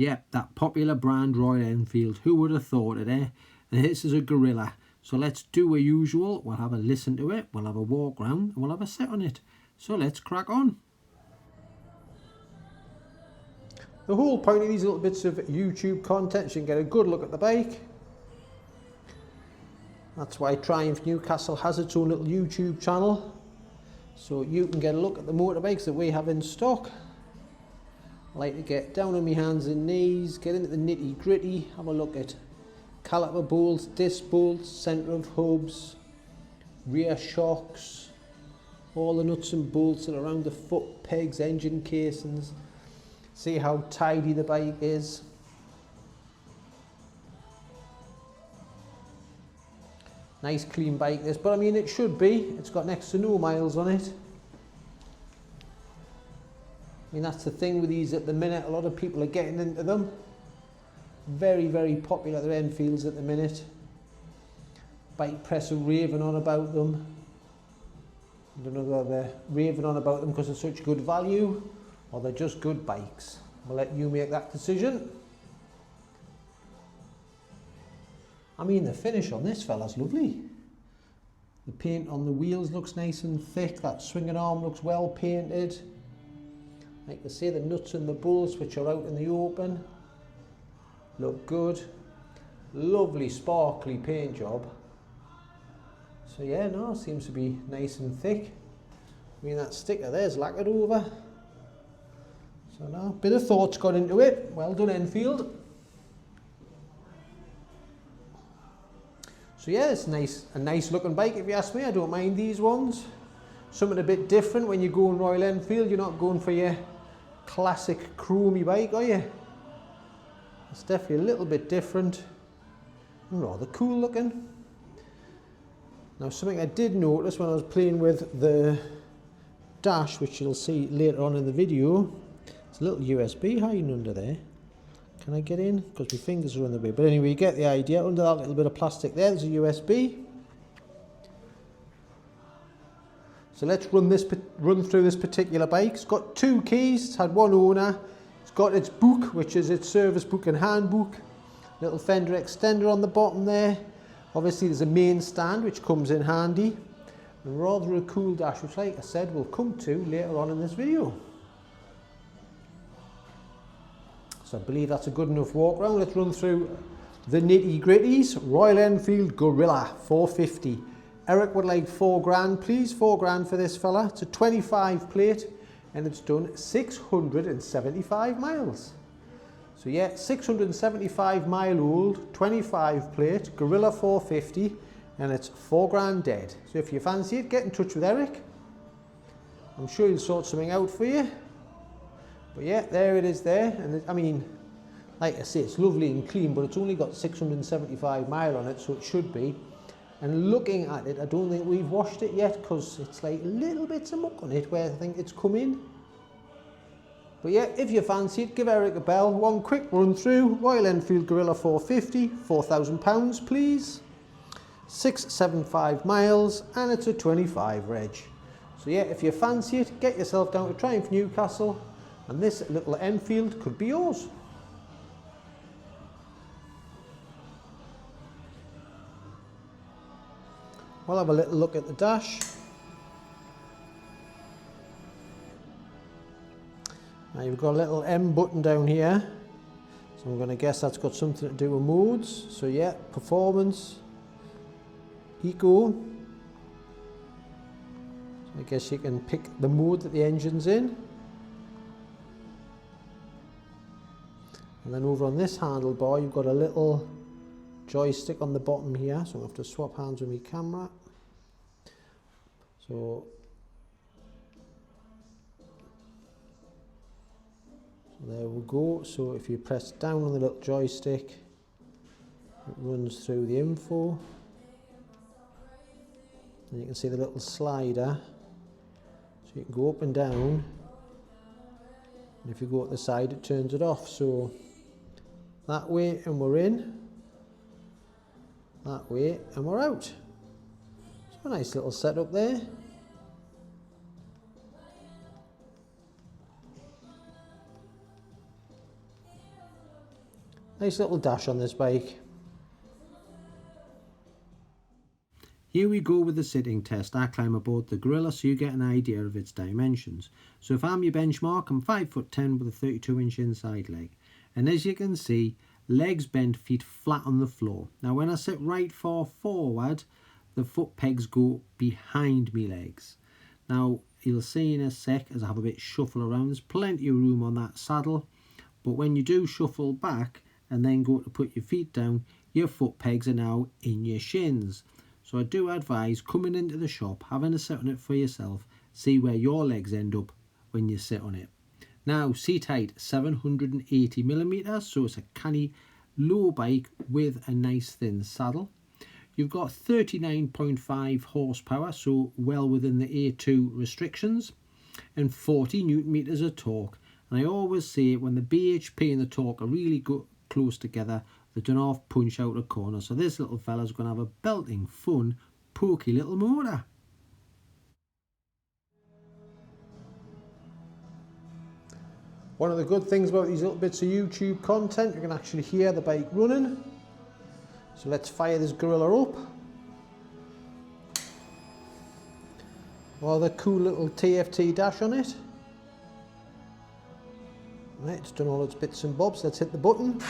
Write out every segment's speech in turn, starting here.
Yep, that popular brand Royal Enfield. Who would have thought it, eh? And this is a Gurrilla. So let's do a usual. We'll have a listen to it. We'll have a walk round and we'll have a sit on it. So let's crack on. The whole point of these little bits of YouTube content is you can get a good look at the bike. That's why Triumph Newcastle has its own little YouTube channel. So you can get a look at the motorbikes that we have in stock. I like to get down on my hands and knees, get into the nitty gritty, have a look at caliper bolts, disc bolts, centre of hubs, rear shocks, all the nuts and bolts that are around the foot pegs, engine casings, see how tidy the bike is. Nice clean bike this, but I mean it should be. It's got next to no miles on it. I mean that's the thing with these at the minute, a lot of people are getting into them. Very, very popular, the Enfields at the minute. Bike press are raving on about them. I don't know whether they're raving on about them because they're such good value or they're just good bikes. We'll let you make that decision. I mean the finish on this fella's lovely. The paint on the wheels looks nice and thick, that swinging arm looks well painted. Like I say, the nuts and the bolts which are out in the open look good. Lovely sparkly paint job. So yeah, no, seems to be nice and thick. I mean that sticker there's lacquered over. So no, bit of thought's gone into it. Well done Enfield. So yeah, it's a nice looking bike if you ask me. I don't mind these ones. Something a bit different when you go in Royal Enfield. You're not going for your classic chromey bike, are you? It's definitely a little bit different and rather cool looking. Now something I did notice when I was playing with the dash, which you'll see later on in the video, it's a little USB hiding under there. Can I get in? Because my fingers are in the way. But anyway, you get the idea. Under that little bit of plastic there's a USB. So let's run through this particular bike. It's got 2 keys. It's had 1 owner. It's got its book, which is its service book and handbook. Little fender extender on the bottom there. Obviously there's a main stand which comes in handy. And rather a cool dash, which like I said we'll come to later on in this video. So I believe that's a good enough walk round. Let's run through the nitty gritties. Royal Enfield Gurrilla 450. Eric would like 4 grand, please. 4 grand for this fella. It's a 25 plate and it's done 675 miles. So yeah, 675 mile old, 25 plate, Gurrilla 450, and it's 4 grand dead. So if you fancy it, get in touch with Eric. I'm sure he'll sort something out for you. But yeah, there it is there. And I mean, like I say, it's lovely and clean, but it's only got 675 mile on it, so it should be. And looking at it, I don't think we've washed it yet because it's like little bits of muck on it where I think it's come in. But yeah, if you fancy it, give Eric a bell. One quick run through. Royal Enfield Gurrilla 450, £4,000 please. 675 miles and it's a 25 reg. So yeah, if you fancy it, get yourself down to Triumph Newcastle and this little Enfield could be yours. We'll have a little look at the dash. Now you've got a little M button down here. So I'm going to guess that's got something to do with modes. So yeah, performance, eco. So I guess you can pick the mode that the engine's in. And then over on this handlebar you've got a little joystick on the bottom here, so I have to swap hands with my camera. So there we go. So if you press down on the little joystick, it runs through the info. And you can see the little slider. So you can go up and down. And if you go at the side, it turns it off. So that way and we're in. That way and we're out. So a nice little setup there. Nice little dash on this bike. Here we go with the sitting test. I climb aboard the Gurrilla so you get an idea of its dimensions. So if I'm your benchmark, I'm 5'10" with a 32-inch inside leg. And as you can see, legs bent, feet flat on the floor. Now when I sit right far forward, the foot pegs go behind me legs. Now you'll see in a sec as I have a bit shuffle around, there's plenty of room on that saddle. But when you do shuffle back and then go to put your feet down, your foot pegs are now in your shins. So I do advise coming into the shop, having a sit on it for yourself, see where your legs end up when you sit on it. Now seat height 780mm, so it's a canny low bike with a nice thin saddle. You've got 39.5 horsepower, so well within the A2 restrictions, and 40 newton meters of torque. And I always say when the BHP and the torque are really close together, they don't half punch out a corner. So this little fella's going to have a belting, fun, pokey little motor. One of the good things about these little bits of YouTube content, you can actually hear the bike running. So let's fire this Gurrilla up. Rather cool little TFT dash on it. Right, it's done all its bits and bobs. Let's hit the button.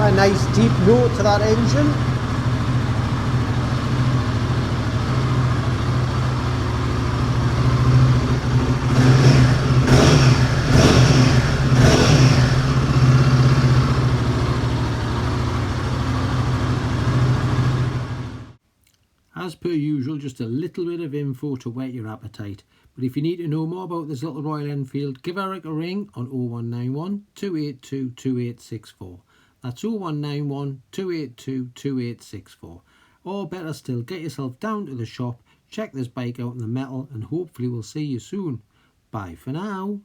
A nice deep note to that engine. As per usual, just a little bit of info to whet your appetite. But if you need to know more about this little Royal Enfield, give Eric a ring on 0191 282 2864. That's 0191 282 2864. Or better still, get yourself down to the shop, check this bike out in the metal, and hopefully we'll see you soon. Bye for now.